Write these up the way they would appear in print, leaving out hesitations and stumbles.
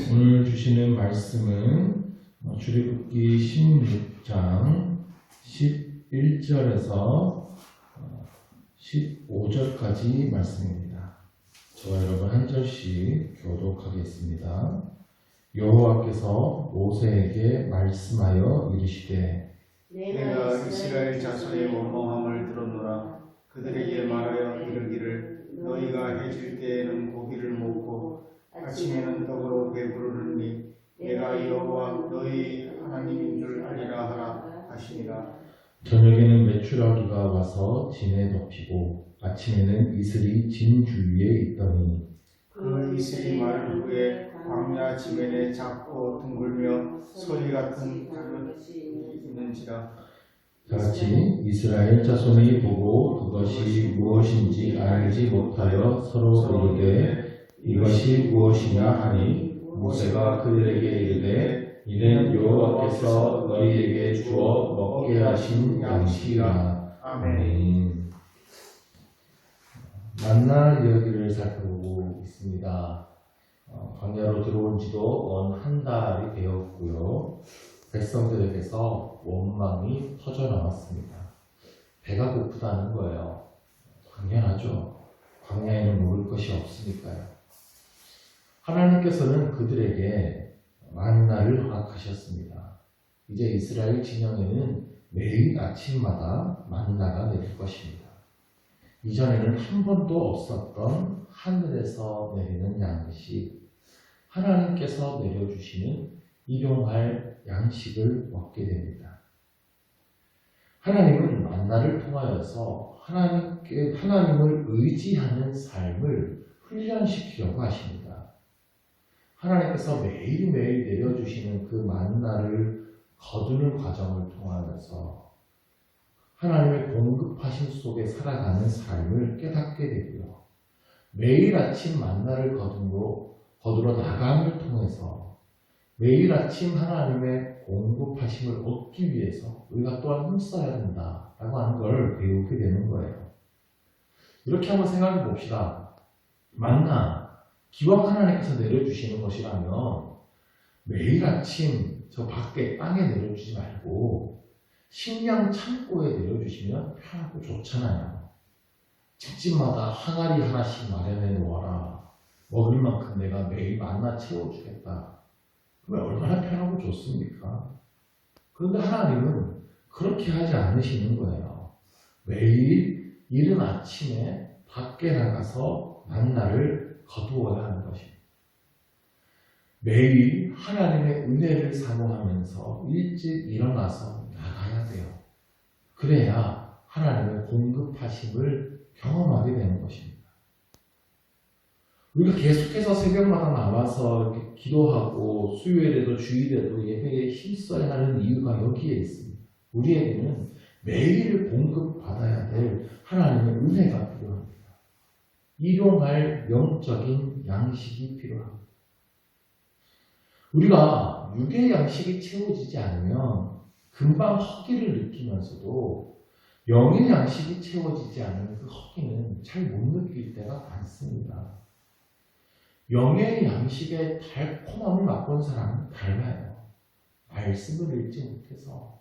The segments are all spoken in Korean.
오늘 주시는 말씀은 출애굽기 16장 11절에서 15절까지 말씀입니다. 저와 여러분 한 절씩 교독하겠습니다. 여호와께서 모세에게 말씀하여 이르시되 내가 이스라엘 자손의 원망함을 들었노라. 그들에게 말하여 이르기를 너희가 해질 때에는 고기를 먹고 아침에는 떡으로 배부르느니 내가 여호와 너희 하나님인 줄 아리라 하라 하시니라. 저녁에는 메추라기가 와서 진에 덮이고 아침에는 이슬이 진 주위에 있더니 그 이슬이 마른 후에 광야 지면에 작고 둥글며 소리 같은 그릇이 있는지라. 다같이 이스라엘 자손이 보고 그것이 무엇인지 알지 못하여 서로 이르되 이것이 무엇이냐 하니 모세가 그들에게 이르되 이는 여호와께서 너희에게 주어 먹게 하신 양식이라. 아멘. 만나 이야기를 살펴보고 있습니다. 광야로 들어온 지도 원 한 달이 되었고요. 백성들에게서 원망이 터져나왔습니다. 배가 고프다는 거예요. 당연하죠. 광야에는 먹을 것이 없으니까요. 하나님께서는 그들에게 만나를 허락하셨습니다. 이제 이스라엘 진영에는 매일 아침마다 만나가 내릴 것입니다. 이전에는 한 번도 없었던 하늘에서 내리는 양식, 하나님께서 내려주시는 일용할 양식을 먹게 됩니다. 하나님은 만나를 통하여서 하나님을 의지하는 삶을 훈련시키려고 하십니다. 하나님께서 매일매일 내려주시는 그 만나를 거두는 과정을 통하여서 하나님의 공급하심 속에 살아가는 삶을 깨닫게 되고요. 매일 아침 만나를 거두러 나감을 통해서 매일 아침 하나님의 공급하심을 얻기 위해서 우리가 또한 힘써야 된다라고 하는 걸 배우게 되는 거예요. 이렇게 한번 생각해 봅시다. 만나, 기왕 하나님께서 내려주시는 것이라면 매일 아침 저 밖에 땅에 내려주지 말고 식량 창고에 내려주시면 편하고 좋잖아요. 집집마다 항아리 하나씩 마련해 놓아라. 먹을 만큼 내가 매일 만나 채워주겠다. 그러면 얼마나 편하고 좋습니까? 그런데 하나님은 그렇게 하지 않으시는 거예요. 매일 이른 아침에 밖에 나가서 만나를 거두어야 하는 것입니다. 매일 하나님의 은혜를 사모하면서 일찍 일어나서 나가야 돼요. 그래야 하나님의 공급하심을 경험하게 되는 것입니다. 우리가 계속해서 새벽마다 나와서 이렇게 기도하고 수요일에도 주일에도 예배에 힘써야 하는 이유가 여기에 있습니다. 우리에게는 매일 공급받아야 될 하나님의 은혜가 필요합니다. 일용할 영적인 양식이 필요합니다. 우리가 육의 양식이 채워지지 않으면 금방 허기를 느끼면서도 영의 양식이 채워지지 않으면 그 허기는 잘 못 느낄 때가 많습니다. 영의 양식의 달콤함을 맛본 사람은 달라요. 말씀을 읽지 못해서,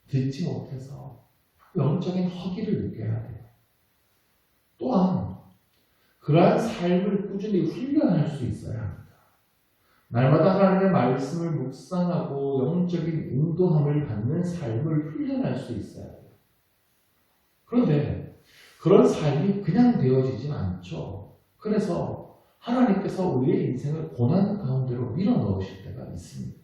듣지 못해서 영적인 허기를 느껴야 돼요. 또한 그러한 삶을 꾸준히 훈련할 수 있어야 합니다. 날마다 하나님의 말씀을 묵상하고 영적인 인도함을 받는 삶을 훈련할 수 있어야 돼요. 그런데 그런 삶이 그냥 되어지진 않죠. 그래서 하나님께서 우리의 인생을 고난 가운데로 밀어넣으실 때가 있습니다.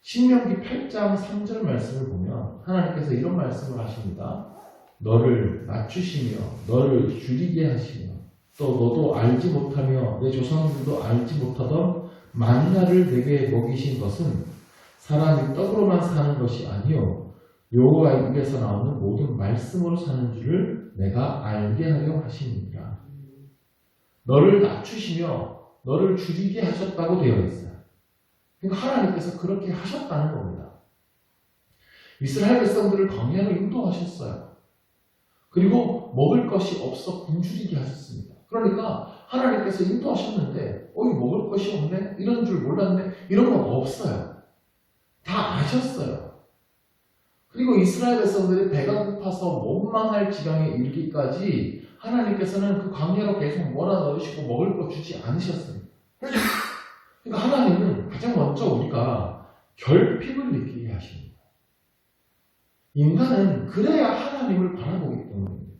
신명기 8장 3절 말씀을 보면 하나님께서 이런 말씀을 하십니다. 너를 낮추시며 너를 줄이게 하시며 또 너도 알지 못하며 내 조상들도 알지 못하던 만나를 내게 먹이신 것은 사람이 떡으로만 사는 것이 아니요 여호와 입에서 나오는 모든 말씀으로 사는 줄을 내가 알게 하려 하시니라. 너를 낮추시며 너를 줄이게 하셨다고 되어 있어요. 그러니까 하나님께서 그렇게 하셨다는 겁니다. 이스라엘 백성들을 광야로 인도하셨어요. 그리고 먹을 것이 없어 굶주리게 하셨습니다. 그러니까 하나님께서 인도하셨는데 이거 먹을 것이 없네? 이런 줄 몰랐네? 이런 건 없어요. 다 아셨어요. 그리고 이스라엘 백성들이 배가 고파서 원망할 지경에 이르기까지 하나님께서는 그 광야로 계속 몰아넣으시고 먹을 거 주지 않으셨습니다. 그러니까 하나님은 가장 먼저 우리가 결핍을 느끼게 하십니다. 인간은 그래야 하나님을 바라보기 때문입니다.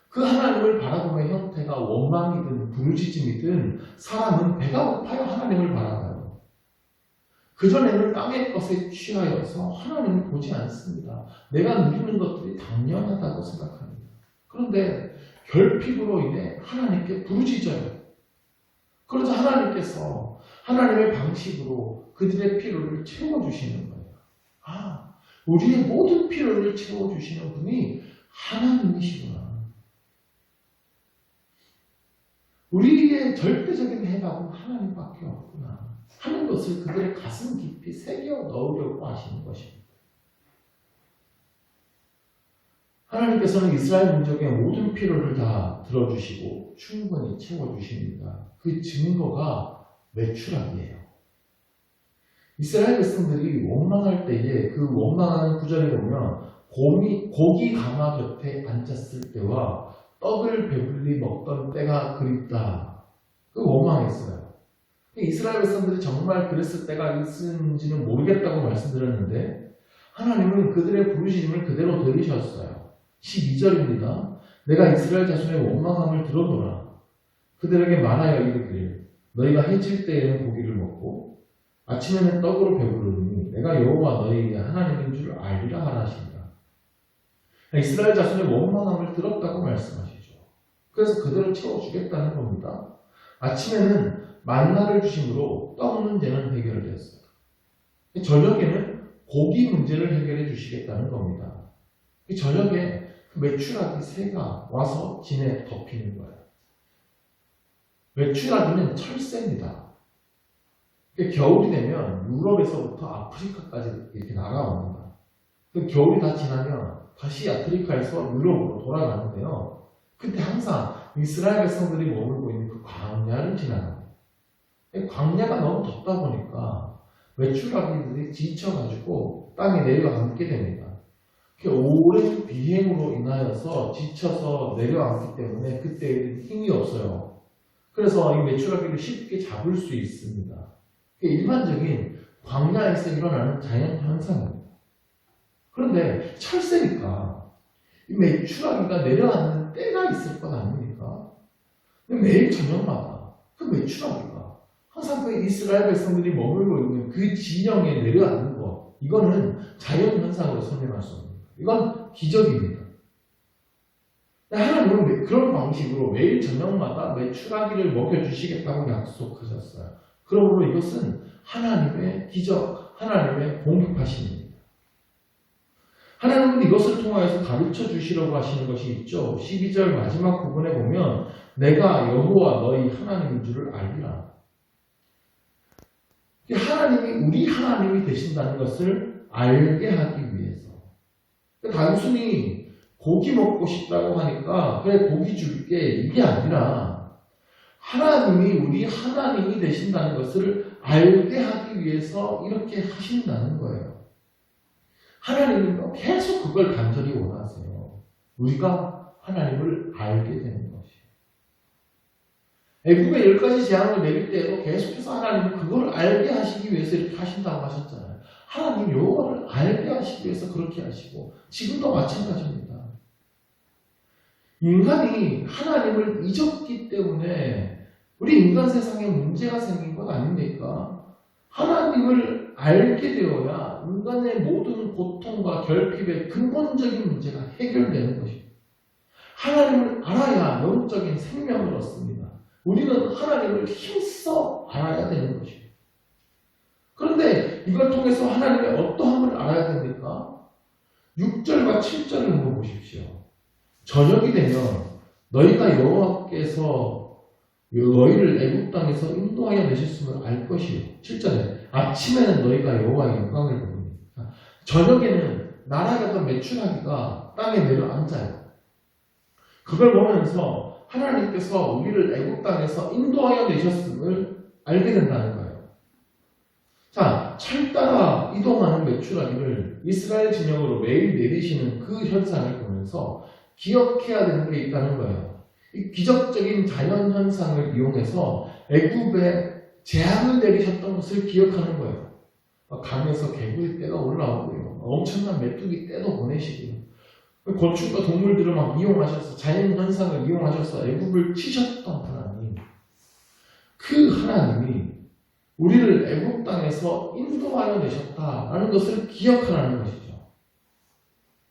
그 하나님을 바라보는 형태가 원망이든 부르짖음이든 사람은 배가 고파야 하나님을 바라봐요. 그전에는 땅의 것에 취하여서 하나님을 보지 않습니다. 내가 누리는 것들이 당연하다고 생각합니다. 그런데 결핍으로 인해 하나님께 부르짖어요. 그러자 하나님께서 하나님의 방식으로 그들의 필요를 채워주시는 거예요. 우리의 모든 필요를 채워주시는 분이 하나님이시구나. 우리의 절대적인 해답은 하나님밖에 없구나 하는 것을 그들의 가슴 깊이 새겨 넣으려고 하시는 것입니다. 하나님께서는 이스라엘 민족의 모든 필요를 다 들어주시고 충분히 채워주십니다. 그 증거가 매출하기예요. 이스라엘 백성들이 원망할 때에 그 원망하는 구절에 보면 고기 가마 곁에 앉았을 때와 떡을 배불리 먹던 때가 그립다. 그 원망했어요. 이스라엘 백성들이 정말 그랬을 때가 있는지는 모르겠다고 말씀드렸는데 하나님은 그들의 부르짖음을 그대로 들으셨어요. 12절입니다. 내가 이스라엘 자손의 원망함을 들어노라. 그들에게 말하여 이르기를 너희가 해질 때에는 고기를 먹고 아침에는 떡으로 배부르니 내가 여호와 너희의 하나님인 줄 알리라 하라 하시니라. 이스라엘 자손의 원망함을 들었다고 말씀하시죠. 그래서 그들을 채워주겠다는 겁니다. 아침에는 만나를 주심으로 떡 문제는 해결되었어요. 저녁에는 고기 문제를 해결해 주시겠다는 겁니다. 저녁에 메추라기 새가 와서 진에 덮이는 거예요. 메추라기는 철새입니다. 겨울이 되면 유럽에서부터 아프리카까지 이렇게 날아옵니다. 겨울이 다 지나면 다시 아프리카에서 유럽으로 돌아가는데요. 그때 항상 이스라엘 백성들이 머물고 있는 그 광야를 지나갑니다. 광야가 너무 덥다 보니까 메추라기들이 지쳐가지고 땅에 내려앉게 됩니다. 오랜 비행으로 인하여서 지쳐서 내려앉기 때문에 그때 힘이 없어요. 그래서 이 메추라기를 쉽게 잡을 수 있습니다. 일반적인 광야에서 일어나는 자연 현상입니다. 그런데 철새니까 이 메추라기가 내려앉는 때가 있을 것 아닙니까? 매일 저녁마다 그 메추라기가 항상 그 이스라엘 백성들이 머물고 있는 그 진영에 내려앉는 것, 이거는 자연 현상으로 설명할 수 없습니다. 이건 기적입니다. 하나님은 그런 방식으로 매일 저녁마다 메추라기를 먹여주시겠다고 약속하셨어요. 그러므로 이것은 하나님의 기적, 하나님의 공급하심입니다. 하나님은 이것을 통하여서 가르쳐 주시려고 하시는 것이 있죠. 12절 마지막 부분에 보면 내가 여호와 너희 하나님인 줄을 알리라. 하나님이 우리 하나님이 되신다는 것을 알게 하기 위해서. 단순히 고기 먹고 싶다고 하니까 그래 고기 줄게 이게 아니라 하나님이 우리 하나님이 되신다는 것을 알게 하기 위해서 이렇게 하신다는 거예요. 하나님은 계속 그걸 간절히 원하세요. 우리가 하나님을 알게 되는 것이에요. 애국의 10가지 재앙을 내릴 때에도 계속해서 하나님은 그걸 알게 하시기 위해서 이렇게 하신다고 하셨잖아요. 하나님 여호와를 알게 하시기 위해서 그렇게 하시고 지금도 마찬가지입니다. 인간이 하나님을 잊었기 때문에 우리 인간 세상에 문제가 생긴 것 아닙니까? 하나님을 알게 되어야 인간의 모든 고통과 결핍의 근본적인 문제가 해결되는 것입니다. 하나님을 알아야 영적인 생명을 얻습니다. 우리는 하나님을 힘써 알아야 되는 것입니다. 그런데 이걸 통해서 하나님의 어떠함을 알아야 됩니까? 6절과 7절을 한번 보십시오. 저녁이 되면 너희가 여호와께서 너희를 애굽 땅에서 인도하여 내셨음을 알 것이요. 7절에 아침에는 너희가 여호와의 영광을 보니 저녁에는 날아가던 메추라기가 땅에 내려앉아요. 그걸 보면서 하나님께서 우리를 애굽 땅에서 인도하여 내셨음을 알게 된다는 거예요. 자, 철따라 이동하는 메추라기를 이스라엘 진영으로 매일 내리시는 그 현상을 보면서 기억해야 되는 게 있다는 거예요. 이 기적적인 자연 현상을 이용해서 애굽에 재앙을 내리셨던 것을 기억하는 거예요. 강에서 개구리 떼가 올라오고요. 엄청난 메뚜기 떼도 보내시고요. 건축과 동물들을 막 이용하셔서 자연 현상을 이용하셔서 애굽을 치셨던 하나님, 그 하나님이 우리를 애굽 땅에서 인도하여 내셨다라는 것을 기억하라는 것이죠.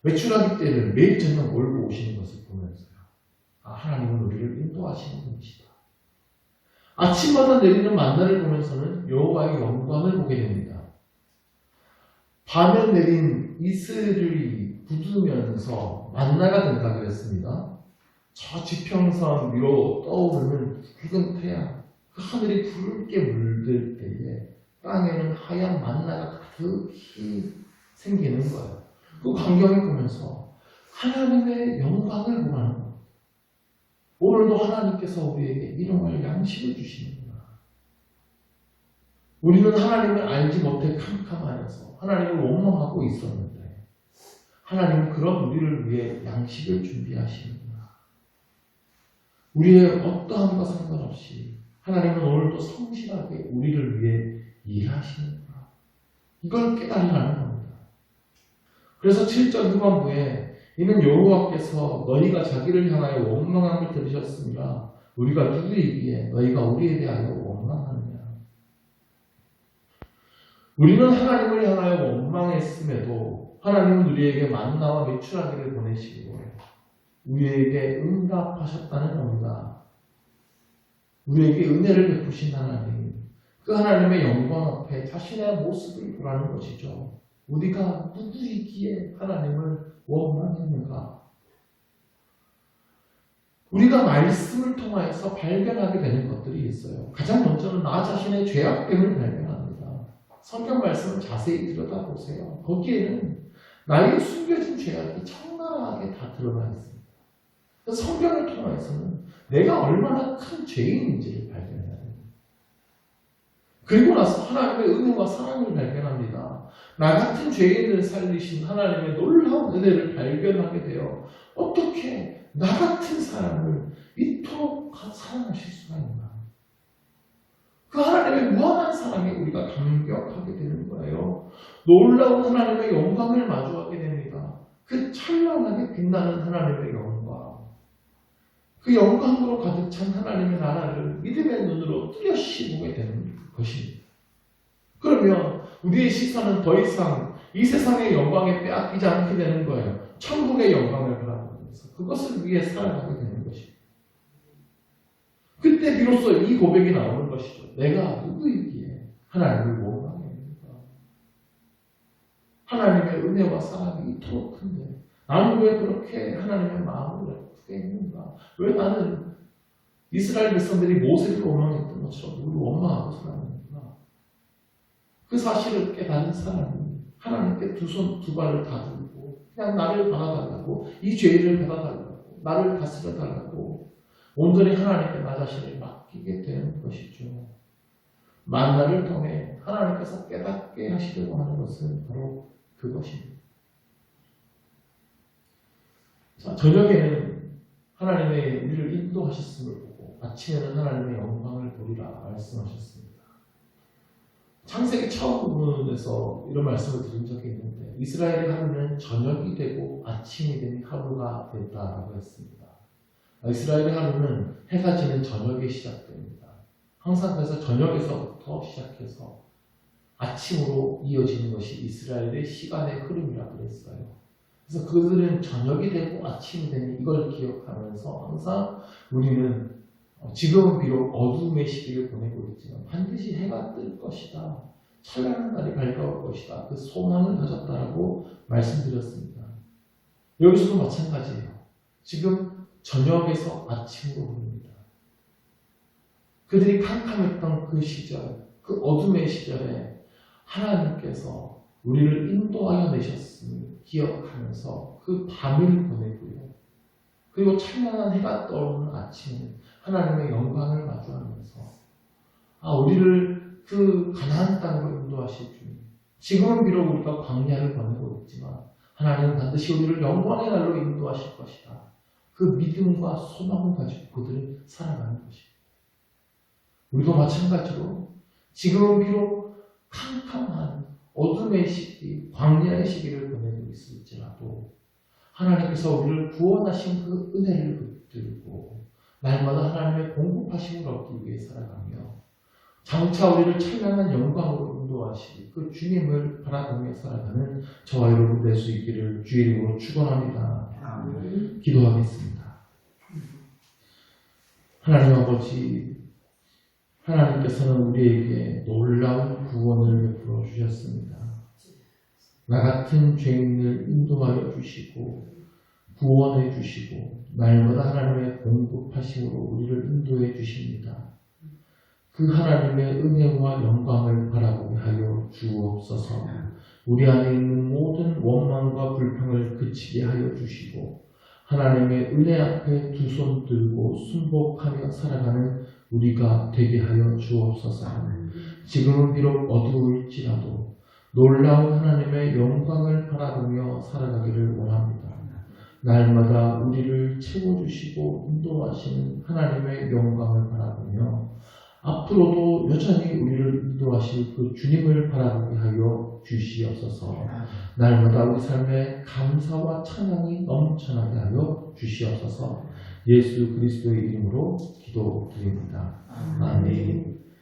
메추라기 떼를 매일 저녁 몰고 오시는 것을 보면서요. 아, 하나님은 우리를 인도하시는 분이시다. 아침마다 내리는 만나를 보면서는 여호와의 영광을 보게 됩니다. 밤에 내린 이슬이 굳으면서 만나가 된다 그랬습니다. 저 지평선 위로 떠오르는 붉은 태양, 그 하늘이 붉게 물들 때에 땅에는 하얀 만나가 가득히 생기는 거예요. 그 광경을 보면서 하나님의 영광을 보라는 거예요. 오늘도 하나님께서 우리에게 일용할 양식을 주시는구나. 우리는 하나님을 알지 못해 캄캄하여서 하나님을 원망하고 있었는데 하나님은 그런 우리를 위해 양식을 준비하시는구나. 우리의 어떠함과 상관없이 하나님은 오늘도 성실하게 우리를 위해 일하시는구나. 이걸 깨달으라는 겁니다. 그래서 7절 후반부에 이는 여호와께서 너희가 자기를 향하여 원망함을 들으셨으니라 우리가 누구이기에 너희가 우리에 대하여 원망하느냐. 우리는 하나님을 향하여 원망했음에도 하나님은 우리에게 만나와 메추라기를 보내시고 우리에게 응답하셨다는 겁니다. 우리에게 은혜를 베푸신 하나님, 그 하나님의 영광 앞에 자신의 모습을 보라는 것이죠. 우리가 누구이기에 하나님을 원망했는가? 우리가 말씀을 통하여서 발견하게 되는 것들이 있어요. 가장 먼저는 나 자신의 죄악됨을 발견합니다. 성경 말씀을 자세히 들여다보세요. 거기에는 나의 숨겨진 죄악이 적나라하게 다 드러나 있습니다. 성경을 통해서는 내가 얼마나 큰 죄인인지를 발견해야 됩니다. 그리고 나서 하나님의 은혜와 사랑을 발견합니다. 나 같은 죄인을 살리신 하나님의 놀라운 은혜를 발견하게 되어 어떻게 나 같은 사람을 이토록 사랑하실 수가 있나. 그 하나님의 무한한 사랑에 우리가 감격하게 되는 거예요. 놀라운 하나님의 영광을 마주하게 됩니다. 그 찬란하게 빛나는 하나님의 영광. 그 영광으로 가득 찬 하나님의 나라를 믿음의 눈으로 뚜렷이 보게 되는 것입니다. 그러면 우리의 시선은 더 이상 이 세상의 영광에 빼앗기지 않게 되는 거예요. 천국의 영광을 바라보면서 그것을 위해 살아가게 되는 것입니다. 그때 비로소 이 고백이 나오는 것이죠. 내가 누구이기에 하나님을 원망합니까? 하나님의 은혜와 사랑이 이토록 큰데 나는 왜 그렇게 하나님의 마음을 아프게 했는가? 왜 나는 이스라엘 백성들이 모세를 원망했던 것처럼 우리를 원망하고 살았는가? 그 사실을 깨달은 사람이 하나님께 두 손 두 발을 다 들고 그냥 나를 받아달라고, 이 죄를 받아달라고, 나를 다스려달라고 온전히 하나님께 나 자신을 맡기게 되는 것이죠. 만나를 통해 하나님께서 깨닫게 하시려고 하는 것은 바로 그것입니다. 자, 저녁에는 하나님의 우리를 인도하셨음을 보고 아침에는 하나님의 영광을 보리라 말씀하셨습니다. 창세기 처음 부분에서 이런 말씀을 드린 적이 있는데 이스라엘의 하루는 저녁이 되고 아침이 된 하루가 됐다라고 했습니다. 이스라엘의 하루는 해가 지는 저녁에 시작됩니다. 항상 그래서 저녁에서부터 시작해서 아침으로 이어지는 것이 이스라엘의 시간의 흐름이라고 그랬어요. 그래서 그들은 저녁이 되고 아침이 되는 이걸 기억하면서 항상 우리는 지금은 비록 어둠의 시기를 보내고 있지만 반드시 해가 뜰 것이다. 찬란한 날이 밝아올 것이다. 그 소망을 가졌다라고 말씀드렸습니다. 여기서도 마찬가지예요. 지금 저녁에서 아침으로 흐릅니다. 그들이 캄캄했던 그 시절, 그 어둠의 시절에 하나님께서 우리를 인도하여 내셨음을 기억하면서 그 밤을 보내고요. 그리고 찬란한 해가 떠오르는 아침에 하나님의 영광을 마주하면서 우리를 그 가나안 땅으로 인도하실 주님. 지금은 비록 우리가 광야를 보내고 있지만 하나님은 반드시 우리를 영광의 날로 인도하실 것이다. 그 믿음과 소망을 가지고 그들은 살아가는 것입니다. 우리도 마찬가지로 지금은 비록 캄캄한 어둠의 시기, 광야의 시기를 보내고 있을지라도 하나님께서 우리를 구원하신 그 은혜를 붙들고 날마다 하나님의 공급하심을 얻기 위해 살아가며 장차 우리를 찬란한 영광으로 인도하실 그 주님을 바라보며 살아가는 저와 여러분 될 수 있기를 주의 이름으로 축원합니다. 아멘. 기도하겠습니다. 하나님 아버지, 하나님께서는 우리에게 놀라운 구원을 베풀어 주셨습니다. 나 같은 죄인을 인도하여 주시고 구원해 주시고 날마다 하나님의 공급하심으로 우리를 인도해 주십니다. 그 하나님의 은혜와 영광을 바라보게 하여 주옵소서. 우리 안에 있는 모든 원망과 불평을 그치게 하여 주시고 하나님의 은혜 앞에 두 손 들고 순복하며 살아가는 우리가 되게 하여 주옵소서. 지금은 비록 어두울지라도 놀라운 하나님의 영광을 바라보며 살아가기를 원합니다. 날마다 우리를 채워주시고 인도하시는 하나님의 영광을 바라보며 앞으로도 여전히 우리를 인도하실 그 주님을 바라보게 하여 주시옵소서. 날마다 우리 삶에 감사와 찬양이 넘쳐나게 하여 주시옵소서. 예수 그리스도의 이름으로 기도드립니다. 아멘.